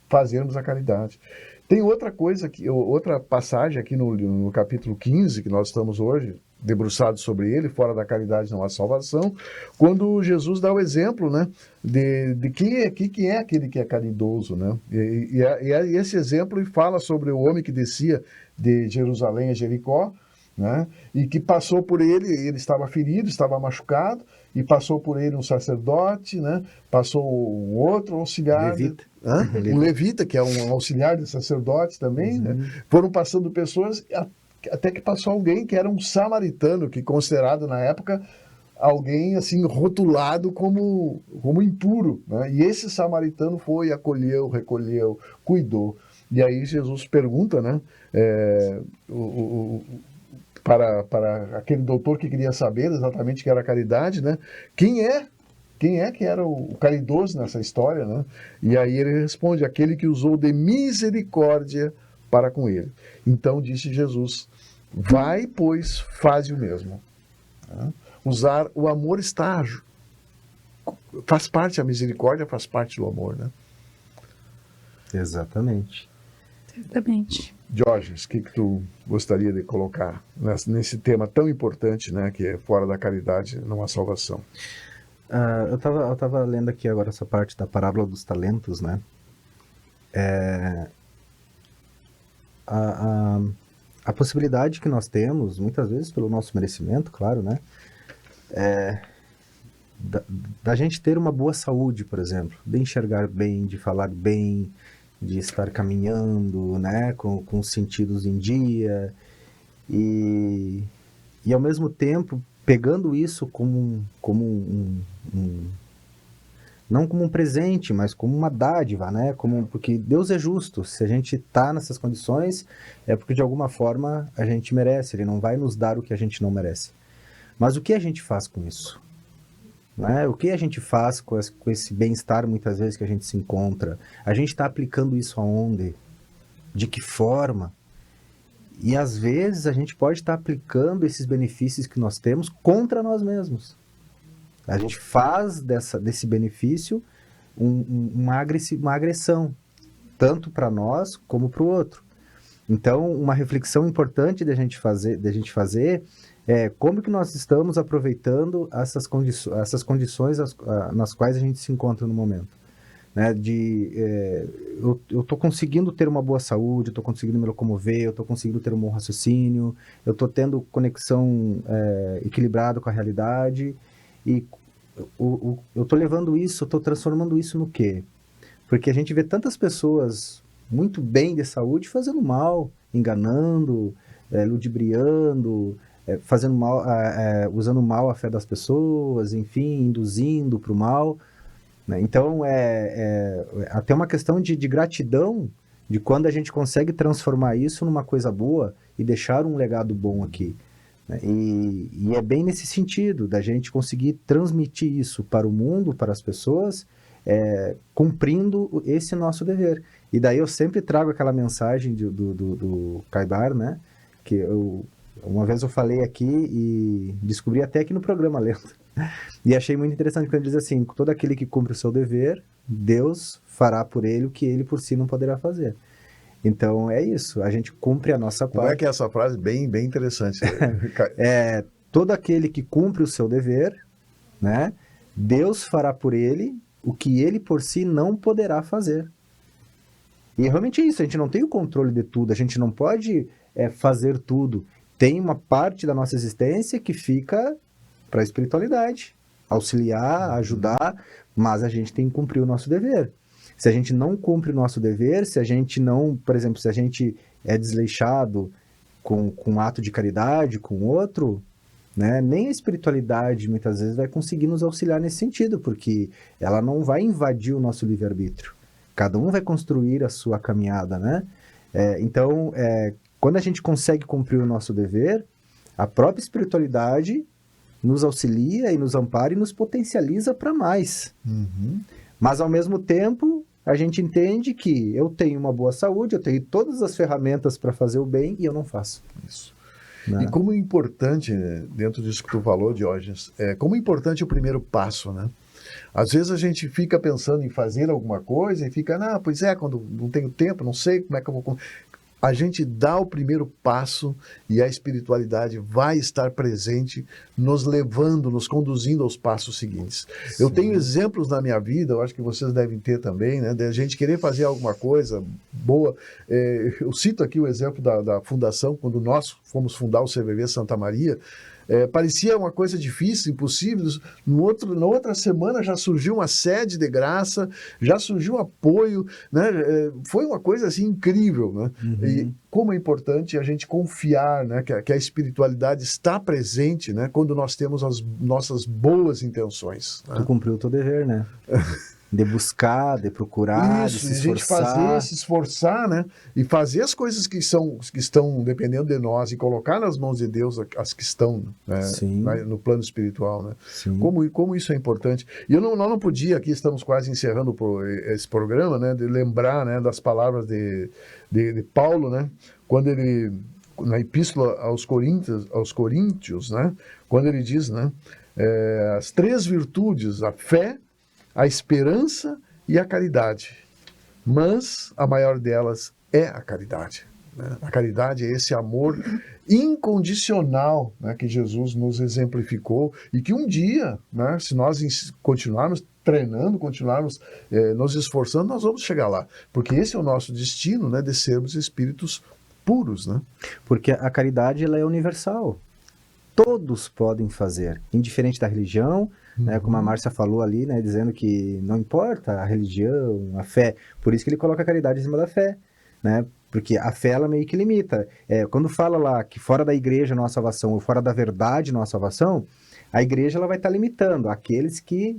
fazermos a caridade. Tem outra coisa, outra passagem aqui no capítulo 15, que nós estamos hoje debruçados sobre ele, fora da caridade não há salvação, quando Jesus dá o exemplo, né, de que é aquele que é caridoso, né? E esse exemplo fala sobre o homem que descia de Jerusalém a Jericó, né, e que passou por ele estava ferido, estava machucado, e passou por ele um sacerdote, né, passou um outro auxiliar, um levita, que é um auxiliar de sacerdote também, né? Foram passando pessoas, até que passou alguém que era um samaritano, que considerado na época alguém assim rotulado como impuro, né? E esse samaritano foi, acolheu, recolheu, cuidou. E aí Jesus pergunta, né, para aquele doutor que queria saber exatamente o que era caridade, né? Quem é que era o caridoso nessa história, né? E aí ele responde: aquele que usou de misericórdia para com ele. Então disse Jesus: vai, pois, faze o mesmo. Usar o amor estágio. Faz parte, a misericórdia faz parte do amor, né? Exatamente. Diógenes, o que tu gostaria de colocar nesse tema tão importante, né, que é fora da caridade, não há salvação? Eu tava lendo aqui agora essa parte da parábola dos talentos, né? A possibilidade que nós temos, muitas vezes pelo nosso merecimento, claro, né? Da gente ter uma boa saúde, por exemplo, de enxergar bem, de falar bem, de estar caminhando, né, com os sentidos em dia, e ao mesmo tempo pegando isso como não como um presente, mas como uma dádiva, né, porque Deus é justo. Se a gente está nessas condições, é porque de alguma forma a gente merece. Ele não vai nos dar o que a gente não merece. Mas o que a gente faz com isso? Né? O que a gente faz com esse bem-estar, muitas vezes, que a gente se encontra? A gente está aplicando isso aonde? De que forma? E, às vezes, a gente pode estar aplicando esses benefícios que nós temos contra nós mesmos. A gente faz desse benefício uma agressão, tanto para nós como para o outro. Então, uma reflexão importante da gente fazer é como que nós estamos aproveitando essas condições nas quais a gente se encontra no momento. Né? Eu estou conseguindo ter uma boa saúde, eu estou conseguindo me locomover, eu estou conseguindo ter um bom raciocínio, eu estou tendo conexão equilibrada com a realidade, e eu estou levando isso, eu estou transformando isso no quê? Porque a gente vê tantas pessoas muito bem de saúde fazendo mal, enganando, ludibriando, fazendo mal, usando mal a fé das pessoas, enfim, induzindo para o mal. Né? Então, até uma questão de gratidão de quando a gente consegue transformar isso numa coisa boa e deixar um legado bom aqui. Né? E é bem nesse sentido, da gente conseguir transmitir isso para o mundo, para as pessoas, cumprindo esse nosso dever. E daí eu sempre trago aquela mensagem do Kaibar, né? Que uma vez eu falei aqui e descobri até aqui no programa lendo. E achei muito interessante quando ele diz assim: todo aquele que cumpre o seu dever, Deus fará por ele o que ele por si não poderá fazer. Então é isso, a gente cumpre a nossa parte. Como é que é essa frase? Bem, bem interessante. Todo aquele que cumpre o seu dever, né, Deus fará por ele o que ele por si não poderá fazer. E realmente é isso, a gente não tem o controle de tudo, a gente não pode fazer tudo. Tem uma parte da nossa existência que fica para a espiritualidade, auxiliar, ajudar, mas a gente tem que cumprir o nosso dever. Se a gente não cumpre o nosso dever, se a gente não, por exemplo, se a gente é desleixado com um ato de caridade com outro, né, nem a espiritualidade muitas vezes vai conseguir nos auxiliar nesse sentido, porque ela não vai invadir o nosso livre-arbítrio. Cada um vai construir a sua caminhada, né? Então, quando a gente consegue cumprir o nosso dever, a própria espiritualidade nos auxilia e nos ampara e nos potencializa para mais. Uhum. Mas, ao mesmo tempo, a gente entende que eu tenho uma boa saúde, eu tenho todas as ferramentas para fazer o bem e eu não faço. Isso. Né? E como é importante, né, dentro disso que tu falou, Diógenes, como é importante o primeiro passo, né? Às vezes a gente fica pensando em fazer alguma coisa e fica, quando não tenho tempo, não sei como é que eu vou... A gente dá o primeiro passo e a espiritualidade vai estar presente, nos levando, nos conduzindo aos passos seguintes. Sim. Eu tenho exemplos na minha vida, eu acho que vocês devem ter também, né, de a gente querer fazer alguma coisa boa. Eu cito aqui o exemplo da fundação, quando nós fomos fundar o CVV Santa Maria. Parecia uma coisa difícil, impossível. Na outra semana já surgiu uma sede de graça, já surgiu um apoio, né? Foi uma coisa assim incrível, né? Uhum. E como é importante a gente confiar, né, que a espiritualidade está presente, né, quando nós temos as nossas boas intenções. Né? Tu cumpriu o teu dever, né? de buscar, de procurar, de se esforçar. A gente fazer, se esforçar, né? E fazer as coisas que estão dependendo de nós e colocar nas mãos de Deus as que estão, né? No plano espiritual, né? Como isso é importante. E nós não podia, aqui estamos quase encerrando esse programa, né? De lembrar, né, das palavras de Paulo, né? Quando ele, na epístola aos Coríntios, né? Quando ele diz, né? As 3 virtudes, a fé, a esperança e a caridade. Mas a maior delas é a caridade, né? A caridade é esse amor incondicional, né, que Jesus nos exemplificou e que um dia, né, se nós continuarmos treinando, continuarmos nos esforçando, nós vamos chegar lá. Porque esse é o nosso destino, né, de sermos espíritos puros, né? Porque a caridade, ela é universal. Todos podem fazer, indiferente da religião, né, como a Márcia falou ali, né, dizendo que não importa a religião, a fé, por isso que ele coloca a caridade em cima da fé, né, porque a fé, ela meio que limita. Quando fala lá que fora da igreja não há salvação, ou fora da verdade não há salvação, a igreja, ela vai estar limitando aqueles que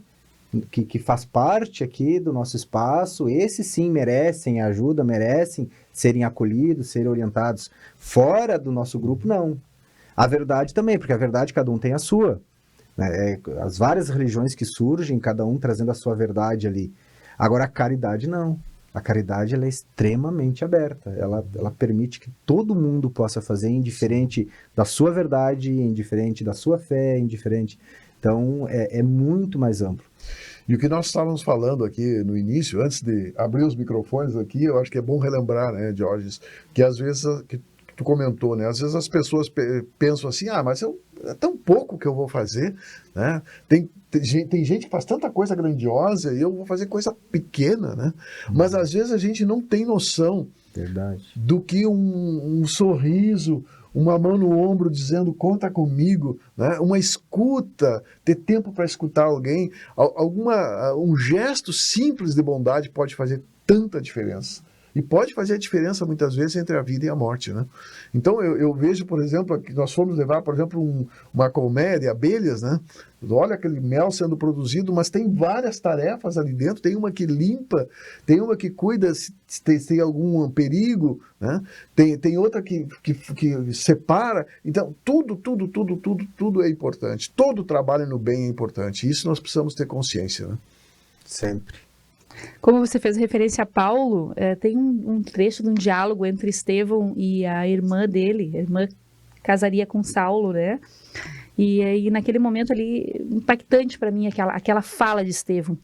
faz parte aqui do nosso espaço, esses sim merecem ajuda, merecem serem acolhidos, serem orientados. Fora do nosso grupo, não. A verdade também, porque a verdade cada um tem a sua. As várias religiões que surgem, cada um trazendo a sua verdade ali. Agora, a caridade não. A caridade, ela é extremamente aberta. Ela permite que todo mundo possa fazer, indiferente da sua verdade, indiferente da sua fé, indiferente. Então, é muito mais amplo. E o que nós estávamos falando aqui no início, antes de abrir os microfones aqui, eu acho que é bom relembrar, né, Diógenes, que às vezes... que tu comentou, né? Às vezes as pessoas pensam assim, mas é tão pouco que eu vou fazer, né? Tem gente que faz tanta coisa grandiosa e eu vou fazer coisa pequena, né? Mas às vezes a gente não tem noção do que um sorriso, uma mão no ombro dizendo conta comigo, né? Uma escuta, ter tempo para escutar alguém, um gesto simples de bondade pode fazer tanta diferença. E pode fazer a diferença, muitas vezes, entre a vida e a morte, né? Então, eu vejo, por exemplo, que nós fomos levar, por exemplo, uma colmeia de abelhas, né? Olha aquele mel sendo produzido, mas tem várias tarefas ali dentro. Tem uma que limpa, tem uma que cuida se tem algum perigo, né? Tem outra que separa. Então, tudo é importante. Todo trabalho no bem é importante. Isso nós precisamos ter consciência, né? Sempre. Como você fez referência a Paulo, tem um trecho de um diálogo entre Estevão e a irmã dele. A irmã casaria com Saulo, né? E naquele momento ali, impactante para mim, aquela fala de Estevão,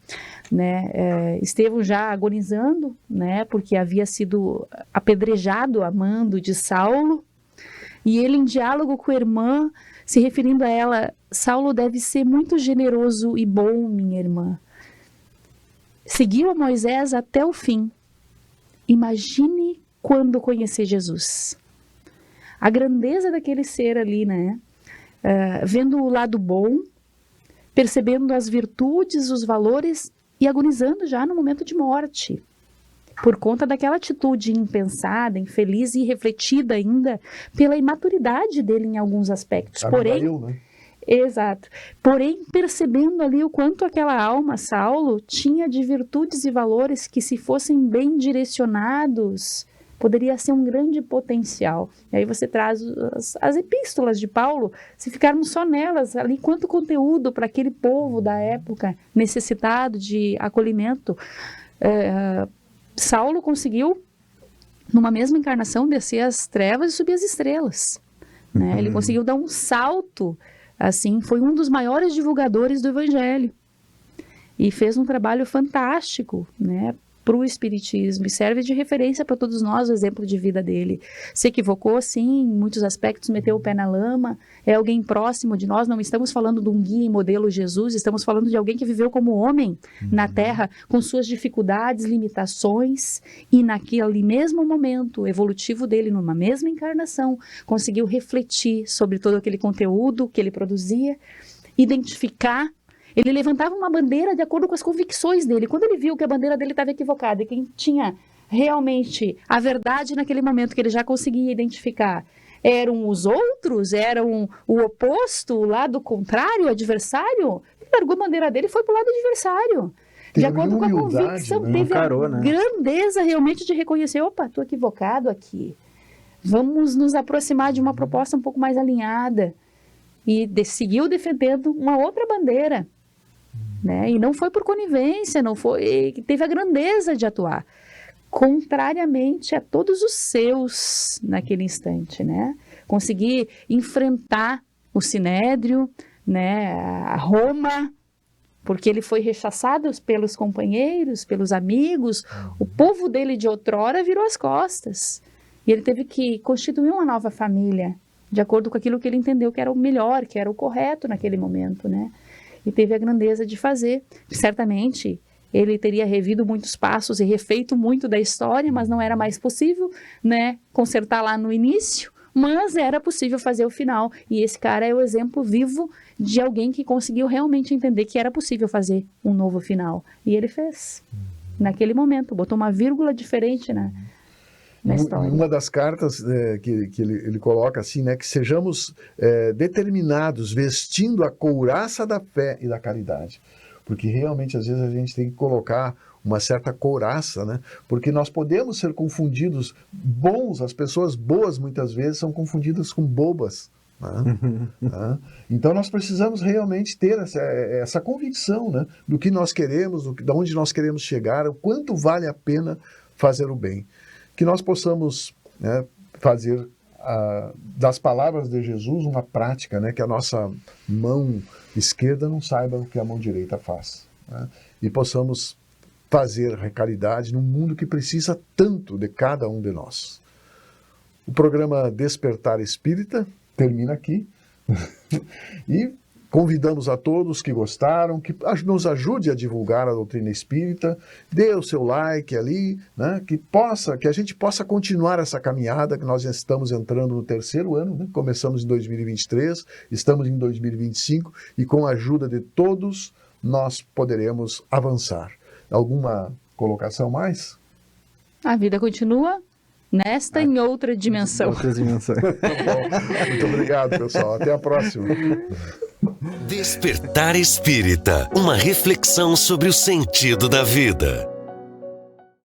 né? Estevão já agonizando, né? Porque havia sido apedrejado a mando de Saulo. E ele, em diálogo com a irmã, se referindo a ela, Saulo deve ser muito generoso e bom, minha irmã. Seguiu a Moisés até o fim. Imagine quando conhecer Jesus. A grandeza daquele ser ali, né? Vendo o lado bom, percebendo as virtudes, os valores e agonizando já no momento de morte. Por conta daquela atitude impensada, infeliz e irrefletida ainda pela imaturidade dele em alguns aspectos. Porém, né? Exato. Porém, percebendo ali o quanto aquela alma, Saulo, tinha de virtudes e valores que, se fossem bem direcionados, poderia ser um grande potencial. E aí você traz as epístolas de Paulo, se ficarmos só nelas, ali quanto conteúdo para aquele povo da época necessitado de acolhimento. Saulo conseguiu, numa mesma encarnação, descer as trevas e subir as estrelas. Né? Ele conseguiu dar um salto. Assim, foi um dos maiores divulgadores do Evangelho e fez um trabalho fantástico, né, para o Espiritismo, e serve de referência para todos nós o exemplo de vida dele. Se equivocou, sim, em muitos aspectos, meteu o pé na lama, é alguém próximo de nós, não estamos falando de um guia e modelo Jesus, estamos falando de alguém que viveu como homem na Terra, com suas dificuldades, limitações, e naquele mesmo momento evolutivo dele, numa mesma encarnação, conseguiu refletir sobre todo aquele conteúdo que ele produzia, identificar. Ele levantava uma bandeira de acordo com as convicções dele. Quando ele viu que a bandeira dele estava equivocada e quem tinha realmente a verdade naquele momento que ele já conseguia identificar eram os outros, eram o oposto, o lado contrário, o adversário, ele largou a bandeira dele e foi para o lado adversário. de acordo com a convicção, né? teve a grandeza realmente de reconhecer, opa, estou equivocado aqui. Vamos nos aproximar de uma proposta um pouco mais alinhada. E seguiu defendendo uma outra bandeira. Né? E não foi por conivência, não foi, teve a grandeza de atuar. Contrariamente a todos os seus naquele instante, né? Conseguir enfrentar o Sinédrio, né? A Roma, porque ele foi rechaçado pelos companheiros, pelos amigos, o povo dele de outrora virou as costas. E ele teve que constituir uma nova família, de acordo com aquilo que ele entendeu que era o melhor, que era o correto naquele momento, né? E teve a grandeza de fazer. Certamente, ele teria revido muitos passos e refeito muito da história, mas não era mais possível, né, consertar lá no início, mas era possível fazer o final. E esse cara é o exemplo vivo de alguém que conseguiu realmente entender que era possível fazer um novo final. E ele fez, naquele momento, botou uma vírgula diferente na história. Uma das cartas que ele coloca assim, né, que sejamos determinados, vestindo a couraça da fé e da caridade. Porque realmente, às vezes, a gente tem que colocar uma certa couraça, né? Porque nós podemos ser confundidos bons, as pessoas boas muitas vezes são confundidas com bobas. Né? Então nós precisamos realmente ter essa convicção, né? Do que nós queremos, de onde nós queremos chegar, o quanto vale a pena fazer o bem. Que nós possamos, né, fazer das palavras de Jesus uma prática, né? Que a nossa mão esquerda não saiba o que a mão direita faz, né? E possamos fazer a caridade num mundo que precisa tanto de cada um de nós. O programa Despertar Espírita termina aqui e convidamos a todos que gostaram, que nos ajude a divulgar a doutrina espírita, dê o seu like ali, né, que a gente possa continuar essa caminhada, que nós já estamos entrando no 3º ano, né, começamos em 2023, estamos em 2025, e com a ajuda de todos nós poderemos avançar. Alguma colocação mais? A vida continua nesta em outra dimensão. Outras dimensões. Bom, muito obrigado, pessoal. Até a próxima. Despertar Espírita, uma reflexão sobre o sentido da vida.